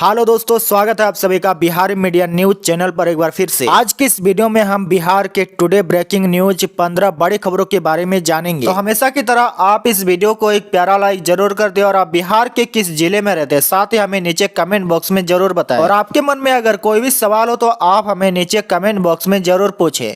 Hello दोस्तों, स्वागत है आप सभी का बिहार मीडिया न्यूज चैनल पर एक बार फिर से। आज की इस वीडियो में हम बिहार के टुडे ब्रेकिंग न्यूज 15 बड़ी खबरों के बारे में जानेंगे। तो हमेशा की तरह आप इस वीडियो को एक प्यारा लाइक जरूर कर दे और आप बिहार के किस जिले में रहते हैं साथ ही हमें नीचे कमेंट बॉक्स में जरूर बताएं। और आपके मन में अगर कोई भी सवाल हो तो आप हमें नीचे कमेंट बॉक्स में जरूर पूछे।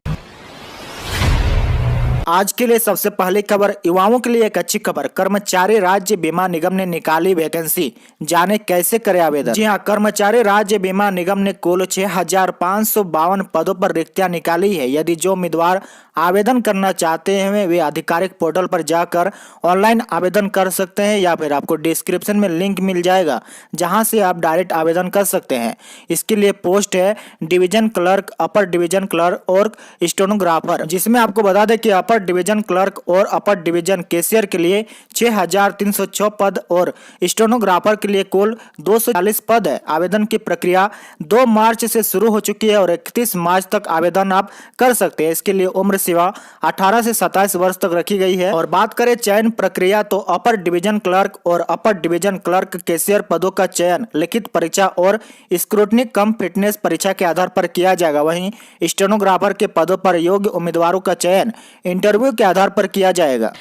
आज के लिए सबसे पहली खबर युवाओं के लिए एक अच्छी खबर। कर्मचारी राज्य बीमा निगम ने निकाली वैकेंसी, जाने कैसे करें आवेदन। जी हां, कर्मचारी राज्य बीमा निगम ने कुल 6,552 पदों पर रिक्तियां निकाली है। यदि जो उम्मीदवार आवेदन करना चाहते हैं वे आधिकारिक पोर्टल पर जाकर ऑनलाइन आवेदन कर सकते हैं या फिर आपको डिस्क्रिप्शन में लिंक मिल जाएगा जहां से आप डायरेक्ट आवेदन कर सकते हैं। इसके लिए पोस्ट है division clerk, upper division clerk और स्टेनोग्राफर, जिसमें आपको बता दें कि अपर डिवीजन क्लर्क और अपर डिवीजन कैशियर के लिए 6,306 पद और स्टेनोग्राफर के लिए कुल 240 पद है। आवेदन की प्रक्रिया 2 मार्च से शुरू हो चुकी है और 31 मार्च तक आवेदन आप कर सकते हैं। इसके लिए उम्र सीमा 18 से 27 वर्ष तक रखी गई है। और बात करें चयन प्रक्रिया तो अपर डिवीजन क्लर्क और अपर डिवीजन क्लर्क कैशियर पदों का चयन लिखित परीक्षा और स्क्रूटनी कम फिटनेस परीक्षा के आधार पर किया जाएगा। वहीं स्टेनोग्राफर के पदों पर योग्य उम्मीदवारों का चयन इंटरव्यू के आधार पर किया जाएगा।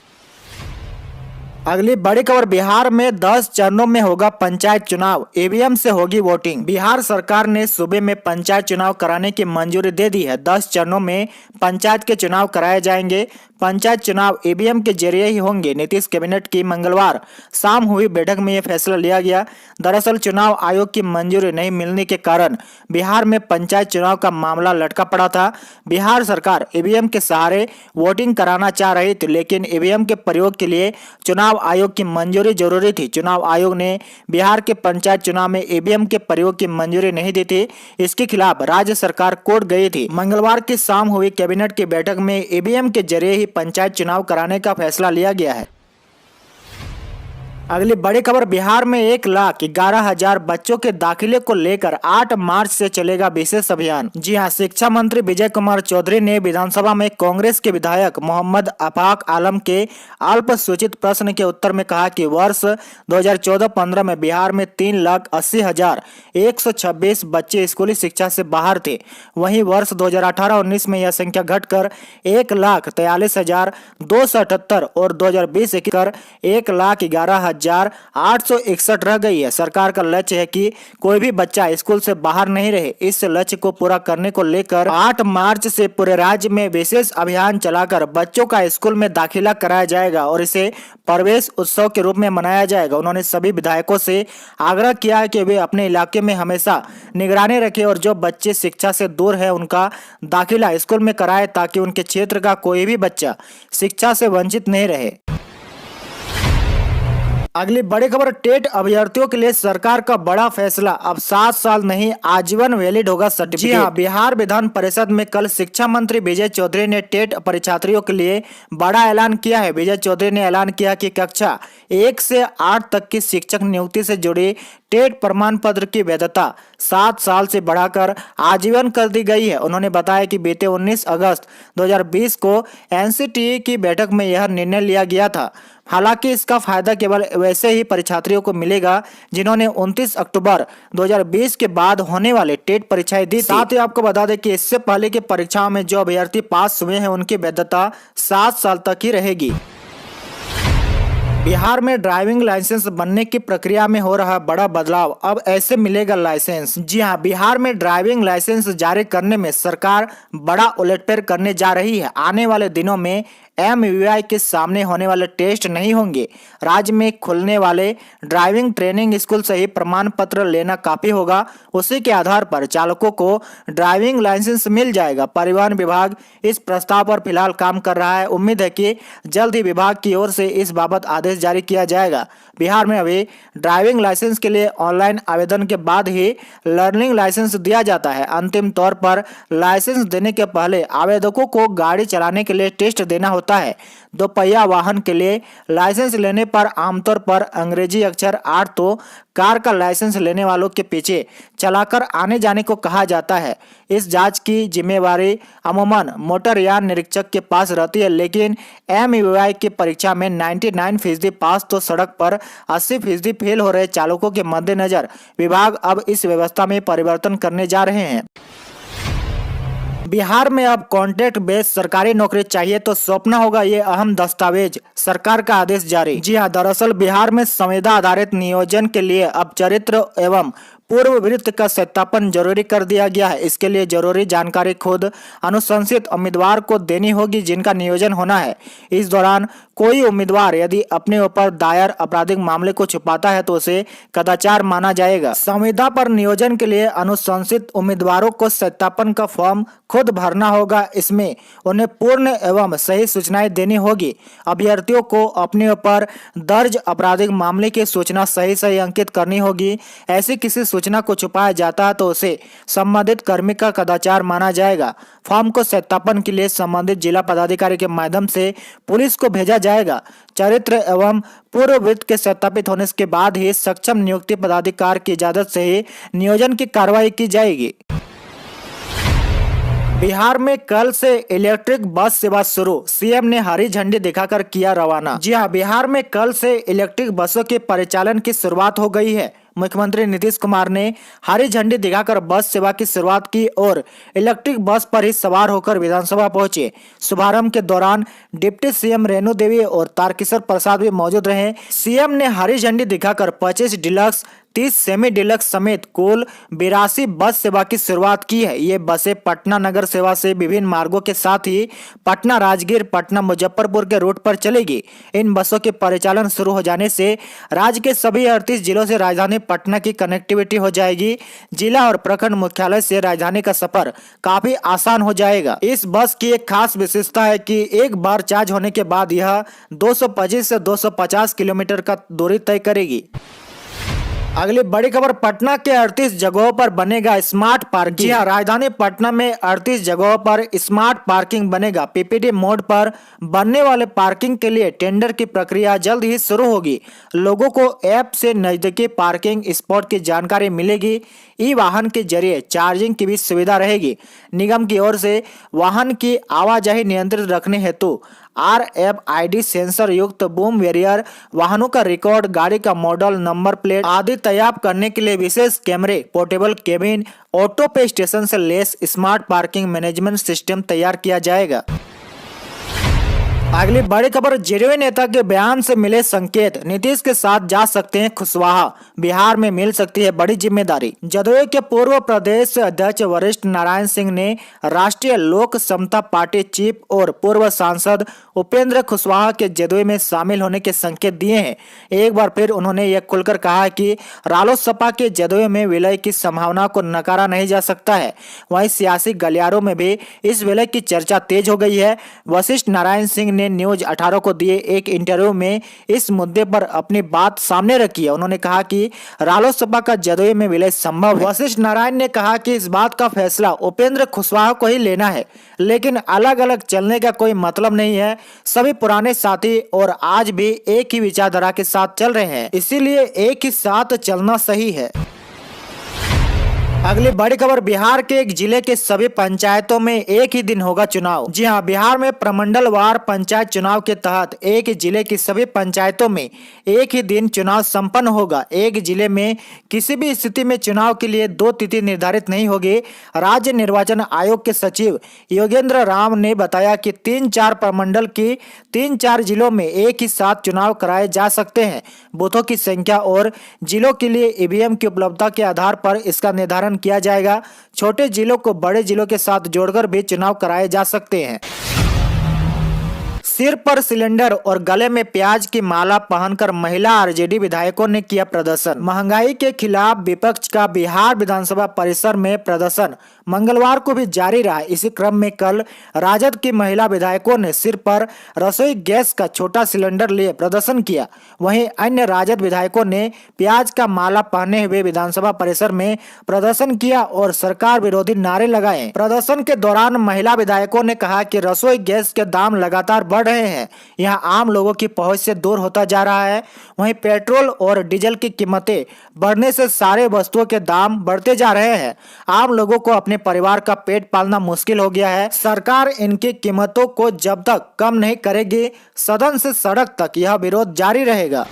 अगली बड़ी खबर, बिहार में 10 चरणों में होगा पंचायत चुनाव, ईवीएम से होगी वोटिंग। बिहार सरकार ने सूबे में पंचायत चुनाव कराने की मंजूरी दे दी है। 10 चरणों में पंचायत के चुनाव कराए जाएंगे। पंचायत चुनाव ईवीएम के जरिए ही होंगे। नीतीश कैबिनेट की मंगलवार शाम हुई बैठक में यह फैसला लिया गया। दरअसल चुनाव आयोग की मंजूरी नहीं मिलने के कारण बिहार में पंचायत चुनाव का मामला लटका पड़ा था। बिहार सरकार ईवीएम के सहारे वोटिंग कराना चाह रही थी, लेकिन ईवीएम के प्रयोग के लिए चुनाव आयोग की मंजूरी जरूरी थी। चुनाव आयोग ने बिहार के पंचायत चुनाव में ईवीएम के प्रयोग की मंजूरी नहीं दी थी। इसके खिलाफ राज्य सरकार कोर्ट गई थी। मंगलवार की शाम हुई कैबिनेट की बैठक में ईवीएम के जरिए ही पंचायत चुनाव कराने का फैसला लिया गया है। अगली बड़ी खबर, बिहार में 1,11,000 बच्चों के दाखिले को लेकर 8 मार्च से चलेगा विशेष अभियान। जी हां, शिक्षा मंत्री विजय कुमार चौधरी ने विधानसभा में कांग्रेस के विधायक मोहम्मद आफाक आलम के अल्पसूचित प्रश्न के उत्तर में कहा कि वर्ष 2014-15 में बिहार में 3,80,126 बच्चे स्कूली शिक्षा से बाहर थे। वहीं वर्ष 2018-19 में यह संख्या घटकर 1,43,278 और 2020-21 कर 1,11,861 रह गई है। सरकार का लक्ष्य है कि कोई भी बच्चा स्कूल से बाहर नहीं रहे। इस लक्ष्य को पूरा करने को लेकर 8 मार्च से पूरे राज्य में विशेष अभियान चलाकर बच्चों का स्कूल में दाखिला कराया जाएगा और इसे प्रवेश उत्सव के रूप में मनाया जाएगा। उन्होंने सभी विधायकों से आग्रह किया है कि वे अपने इलाके में हमेशा निगरानी रखें और जो बच्चे शिक्षा से दूर है उनका दाखिला स्कूल में कराए ताकि उनके क्षेत्र का कोई भी बच्चा शिक्षा से वंचित नहीं रहे। अगली बड़ी खबर, टेट अभ्यर्थियों के लिए सरकार का बड़ा फैसला। अब 7 साल नहीं आजीवन वैलिड होगा सर्टिफिकेट। जी हां, बिहार विधान परिषद में कल शिक्षा मंत्री विजय चौधरी ने टेट परीक्षार्थियों के लिए बड़ा ऐलान किया है। विजय चौधरी ने ऐलान किया कि कक्षा 1 से 8 तक की शिक्षक नियुक्ति से जुड़ी टेट प्रमाण पत्र की वैधता 7 साल से बढ़ाकर आजीवन कर दी गई है। उन्होंने बताया कि बीते 19 अगस्त 2020 को एनसीटीई की बैठक में यह निर्णय लिया गया था। हालांकि इसका फायदा केवल वैसे ही परीक्षार्थियों को मिलेगा जिन्होंने 29 अक्टूबर 2020 के बाद होने वाले टेट परीक्षाएं दी। साथ ही आपको बता दें कि इससे पहले की परीक्षाओं में जो अभ्यर्थी पास हुए हैं उनकी वैधता 7 साल तक ही रहेगी। बिहार में ड्राइविंग लाइसेंस बनने की प्रक्रिया में हो रहा बड़ा बदलाव, अब ऐसे मिलेगा लाइसेंस। जी हां, बिहार में ड्राइविंग लाइसेंस जारी करने में सरकार बड़ा उलटफेर करने जा रही है। आने वाले दिनों में MVI के सामने होने वाले टेस्ट नहीं होंगे। राज्य में खुलने वाले ड्राइविंग ट्रेनिंग स्कूल से ही प्रमाण पत्र लेना काफी होगा। उसी के आधार पर चालकों को ड्राइविंग लाइसेंस मिल जाएगा। परिवहन विभाग इस प्रस्ताव पर फिलहाल काम कर रहा है। उम्मीद है कि जल्द ही विभाग की ओर से इस बाबत आदेश जारी किया जाएगा। बिहार में अभी ड्राइविंग लाइसेंस के लिए ऑनलाइन आवेदन के बाद ही लर्निंग लाइसेंस दिया जाता है। अंतिम तौर पर लाइसेंस देने के पहले आवेदकों को गाड़ी चलाने के लिए टेस्ट देना होता है। दोपहिया वाहन के लिए लाइसेंस लेने पर आमतौर पर अंग्रेजी अक्षर 8 तो कार का लाइसेंस लेने वालों के पीछे चलाकर आने जाने को कहा जाता है। इस जांच की जिम्मेवारी अमूमन मोटरयान निरीक्षक के पास रहती है, लेकिन MUI की परीक्षा में 99% पास तो सड़क पर 80% फेल हो रहे चालकों के मद्देनजर विभाग अब इस व्यवस्था में परिवर्तन करने जा रहे हैं। बिहार में अब कॉन्ट्रैक्ट बेस्ड सरकारी नौकरी चाहिए तो सौंपना होगा ये अहम दस्तावेज, सरकार का आदेश जारी। जी हां, दरअसल बिहार में संविदा आधारित नियोजन के लिए अब चरित्र एवं पूर्व वृत्ति का सत्यापन जरूरी कर दिया गया है। इसके लिए जरूरी जानकारी खुद अनुशंसित उम्मीदवार को देनी होगी जिनका नियोजन होना है। इस दौरान कोई उम्मीदवार यदि अपने ऊपर दायर आपराधिक मामले को छुपाता है तो उसे कदाचार माना जाएगा। संविदा पर नियोजन के लिए अनुशंसित उम्मीदवारों को सत्यापन का फॉर्म खुद भरना होगा। इसमें उन्हें पूर्ण एवं सही सूचनाएं देनी होगी। अभ्यर्थियों को अपने ऊपर दर्ज आपराधिक मामले की सूचना सही अंकित करनी होगी। ऐसी किसी सूचना को छुपाया जाता है तो उसे संबंधित कर्मी का कदाचार माना जाएगा। फॉर्म को सत्यापन के लिए संबंधित जिला पदाधिकारी के माध्यम से पुलिस को भेजा जाएगा। चरित्र एवं पूर्व वृत्ति के सत्यापित होने के बाद ही सक्षम नियुक्ति पदाधिकारी की इजाजत से ही नियोजन की कार्रवाई की जाएगी। बिहार में कल से इलेक्ट्रिक बस सेवा शुरू, सीएम ने हरी झंडी दिखाकर किया रवाना। जी हां, बिहार में कल से इलेक्ट्रिक बसों के परिचालन की शुरुआत हो गई है। मुख्यमंत्री नीतीश कुमार ने हरी झंडी दिखाकर बस सेवा की शुरुआत की और इलेक्ट्रिक बस पर ही सवार होकर विधानसभा पहुंचे। शुभारंभ के दौरान डिप्टी सीएम रेणु देवी और तारकिशोर प्रसाद भी मौजूद रहे। सीएम ने हरी झंडी दिखाकर 25 डिलक्स, 30 सेमी डिलक्स समेत कुल 82 बस सेवा की शुरुआत की है। ये बसें पटना नगर सेवा से विभिन्न मार्गों के साथ ही पटना राजगीर, पटना मुजफ्फरपुर के रूट पर चलेगी। इन बसों के परिचालन शुरू हो जाने से राज्य के सभी 38 जिलों से राजधानी पटना की कनेक्टिविटी हो जाएगी। जिला और प्रखंड मुख्यालय से राजधानी का सफर काफी आसान हो जाएगा। इस बस की एक खास विशेषता है कि एक बार चार्ज होने के बाद यह 225 से 250 किलोमीटर का दूरी तय करेगी। अगली बड़ी खबर, पटना के 38 जगहों पर बनेगा स्मार्ट पार्किंग। जी हां, राजधानी पटना में 38 जगहों पर स्मार्ट पार्किंग बनेगा। PPT मोड पर बनने वाले पार्किंग के लिए टेंडर की प्रक्रिया जल्द ही शुरू होगी। लोगों को ऐप से नजदीकी पार्किंग स्पॉट की जानकारी मिलेगी। ई-वाहन के जरिए चार्जिंग की भी सुविधा रहेगी। निगम की ओर से वाहन की आवाजाही नियंत्रित रखने हेतु RFID सेंसर युक्त बूम बैरियर, वाहनों का रिकॉर्ड, गाड़ी का मॉडल, नंबर प्लेट आदि तैयार करने के लिए विशेष कैमरे, पोर्टेबल केबिन, ऑटो पे स्टेशन से less smart parking management system तैयार किया जाएगा। अगली बड़ी खबर, जदयू नेता के बयान से मिले संकेत, नीतीश के साथ जा सकते हैं कुशवाहा, बिहार में मिल सकती है बड़ी जिम्मेदारी। जदयू के पूर्व प्रदेश अध्यक्ष वशिष्ठ नारायण सिंह ने राष्ट्रीय लोक समता पार्टी चीफ और पूर्व सांसद उपेंद्र कुशवाहा के जदयू में शामिल होने के संकेत दिए हैं। एक बार फिर उन्होंने यह खुलकर कहा कि रालोसपा के जदयू में विलय की संभावना को नकारा नहीं जा सकता है। वहीं सियासी गलियारों में भी इस विलय की चर्चा तेज हो गई है। वशिष्ठ नारायण सिंह ने न्यूज 18 को दिए एक इंटरव्यू में इस मुद्दे पर अपनी बात सामने रखी है। उन्होंने कहा कि रालोसपा का जदयू में विलय संभव है। वशिष्ठ नारायण ने कहा कि इस बात का फैसला उपेंद्र कुशवाहा को ही लेना है, लेकिन अलग अलग चलने का कोई मतलब नहीं है। सभी पुराने साथी और आज भी एक ही विचारधारा के साथ चल रहे हैं, इसीलिए एक ही साथ चलना सही है। अगली बड़ी खबर, बिहार के एक जिले के सभी पंचायतों में एक ही दिन होगा चुनाव। जी हां, बिहार में प्रमंडलवार पंचायत चुनाव के तहत एक जिले की सभी पंचायतों में एक ही दिन चुनाव संपन्न होगा। एक जिले में किसी भी स्थिति में चुनाव के लिए 2 तिथि निर्धारित नहीं होगी। राज्य निर्वाचन आयोग के सचिव योगेंद्र राम ने बताया कि 3-4 प्रमंडल की 3-4 जिलों में एक ही साथ चुनाव कराए जा सकते हैं। बूथों की संख्या और जिलों के लिए EVM की उपलब्धता के आधार पर इसका निर्धारण किया जाएगा। छोटे जिलों को बड़े जिलों के साथ जोड़कर भी चुनाव कराए जा सकते हैं। सिर पर सिलेंडर और गले में प्याज की माला पहनकर महिला RJD विधायकों ने किया प्रदर्शन। महंगाई के खिलाफ विपक्ष का बिहार विधानसभा परिसर में प्रदर्शन मंगलवार को भी जारी रहा। इसी क्रम में कल राजद की महिला विधायकों ने सिर पर रसोई गैस का छोटा सिलेंडर लिए प्रदर्शन किया। वहीं अन्य राजद विधायकों ने प्याज का माला पहने हुए विधानसभा परिसर में प्रदर्शन किया और सरकार विरोधी नारे लगाए। प्रदर्शन के दौरान महिला विधायकों ने कहा कि रसोई गैस के दाम लगातार बढ़ बढ़ रहे हैं। यह आम लोगों की पहुंच से दूर होता जा रहा है। वहीं पेट्रोल और डीजल की कीमतें बढ़ने से सारे वस्तुओं के दाम बढ़ते जा रहे हैं। आम लोगों को अपने परिवार का पेट पालना मुश्किल हो गया है। सरकार इनकी कीमतों को जब तक कम नहीं करेगी, सदन से सड़क तक यह विरोध जारी रहेगा।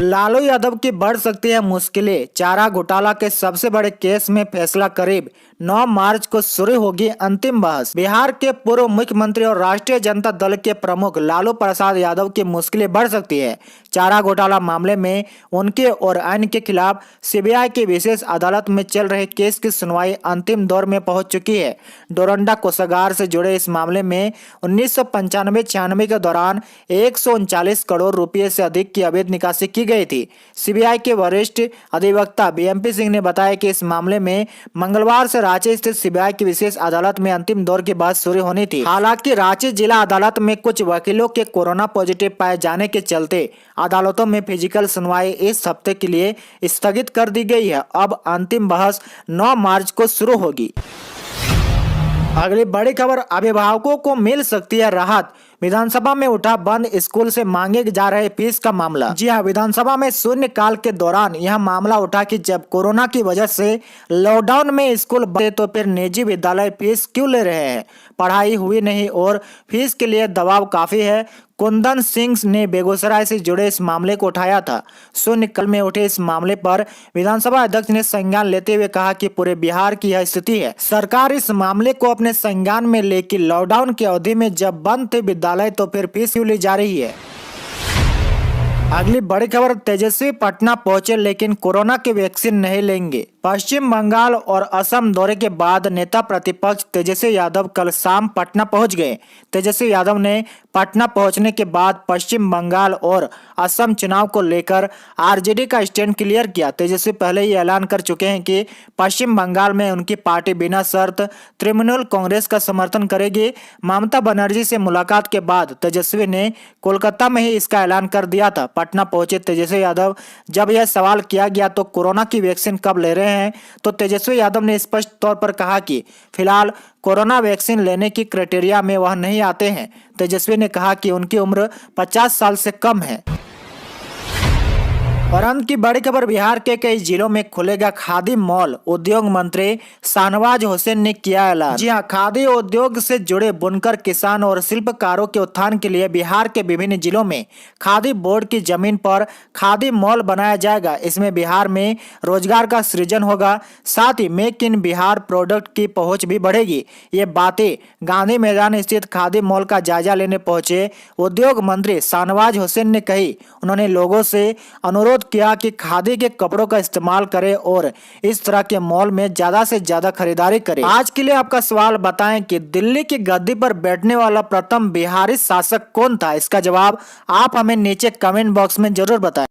लालू यादव की बढ़ सकती है मुश्किलें। चारा घोटाला के सबसे बड़े केस में फैसला करीब 9 मार्च को शुरू होगी अंतिम बहस। बिहार के पूर्व मुख्यमंत्री और राष्ट्रीय जनता दल के प्रमुख लालू प्रसाद यादव की मुश्किलें बढ़ सकती है। चारा घोटाला मामले में उनके और अन्य के खिलाफ सीबीआई की विशेष अदालत में चल रहे केस की सुनवाई अंतिम दौर में पहुंच चुकी है। डोरंडा कोषागार से जुड़े इस मामले में 1995-96 के दौरान 139 करोड़ रुपए से अधिक की अवैध निकासी की गई थी। सीबीआई के वरिष्ठ अधिवक्ता बीएमपी सिंह ने बताया कि इस मामले में मंगलवार से रांची स्थित सीबीआई की विशेष अदालत में अंतिम दौर की बहस शुरू होनी थी। हालांकि रांची जिला अदालत में कुछ वकीलों के कोरोना पॉजिटिव पाए जाने के चलते अदालतों में फिजिकल सुनवाई इस हफ्ते के लिए स्थगित कर दी गई है। अब अंतिम बहस 9 मार्च को शुरू होगी। अगली बड़ी खबर, अभिभावकों को मिल सकती है राहत। विधानसभा में उठा बंद स्कूल से मांगे जा रहे फीस का मामला। जी हां, विधानसभा में शून्यकाल के दौरान यह मामला उठा कि जब कोरोना की वजह से लॉकडाउन में स्कूल बंद तो फिर निजी विद्यालय फीस क्यों ले रहे हैं। पढ़ाई हुई नहीं और फीस के लिए दबाव काफी है। कुंदन सिंह ने बेगूसराय से जुड़े इस मामले को उठाया था। शून्यकाल में उठे इस मामले पर विधानसभा अध्यक्ष ने संज्ञान लेते हुए कहा कि पूरे बिहार की यह स्थिति है। सरकार इस मामले को अपने संज्ञान में लेकर लॉकडाउन की अवधि में जब बंद थे विद्यालय तो फिर फीस क्यों ली जा रही है। अगली बड़ी खबर, तेजस्वी पटना पहुंचे लेकिन कोरोना की वैक्सीन नहीं लेंगे। पश्चिम बंगाल और असम दौरे के बाद नेता प्रतिपक्ष तेजस्वी यादव कल शाम पटना पहुंच गए। तेजस्वी यादव ने पटना पहुंचने के बाद पश्चिम बंगाल और असम चुनाव को लेकर आरजेडी का स्टैंड क्लियर किया। तेजस्वी पहले ही ऐलान कर चुके हैं कि पश्चिम बंगाल में उनकी पार्टी बिना शर्त तृणमूल कांग्रेस का समर्थन करेगी। ममता बनर्जी से मुलाकात के बाद तेजस्वी ने कोलकाता में ही इसका ऐलान कर दिया था। पटना पहुंचे तेजस्वी यादव, जब यह सवाल किया गया तो कोरोना की वैक्सीन कब ले रहे हैं, तो तेजस्वी यादव ने स्पष्ट तौर पर कहा कि फिलहाल कोरोना वैक्सीन लेने की क्राइटेरिया में वह नहीं आते हैं। तेजस्वी ने कहा कि उनकी उम्र 50 साल से कम है। और अंत की बड़ी खबर, बिहार के कई जिलों में खुलेगा खादी मॉल। उद्योग मंत्री शाहनवाज हुसैन ने किया ऐलान। जी हां, खादी उद्योग से जुड़े बुनकर, किसान और शिल्पकारों के उत्थान के लिए बिहार के विभिन्न जिलों में खादी बोर्ड की जमीन पर खादी मॉल बनाया जाएगा। इसमें बिहार में रोजगार का सृजन होगा, साथ ही मेक इन बिहार प्रोडक्ट की पहुंच भी बढ़ेगी। ये बातें गांधी मैदान स्थित खादी मॉल का जायजा लेने पहुंचे उद्योग मंत्री शाहनवाज हुसैन ने कही। उन्होंने लोगों से अनुरोध किया कि खादी के कपड़ों का इस्तेमाल करें और इस तरह के मॉल में ज्यादा से ज्यादा खरीदारी करें। आज के लिए आपका सवाल बताएं कि दिल्ली की गद्दी पर बैठने वाला प्रथम बिहारी शासक कौन था। इसका जवाब आप हमें नीचे कमेंट बॉक्स में जरूर बताएं।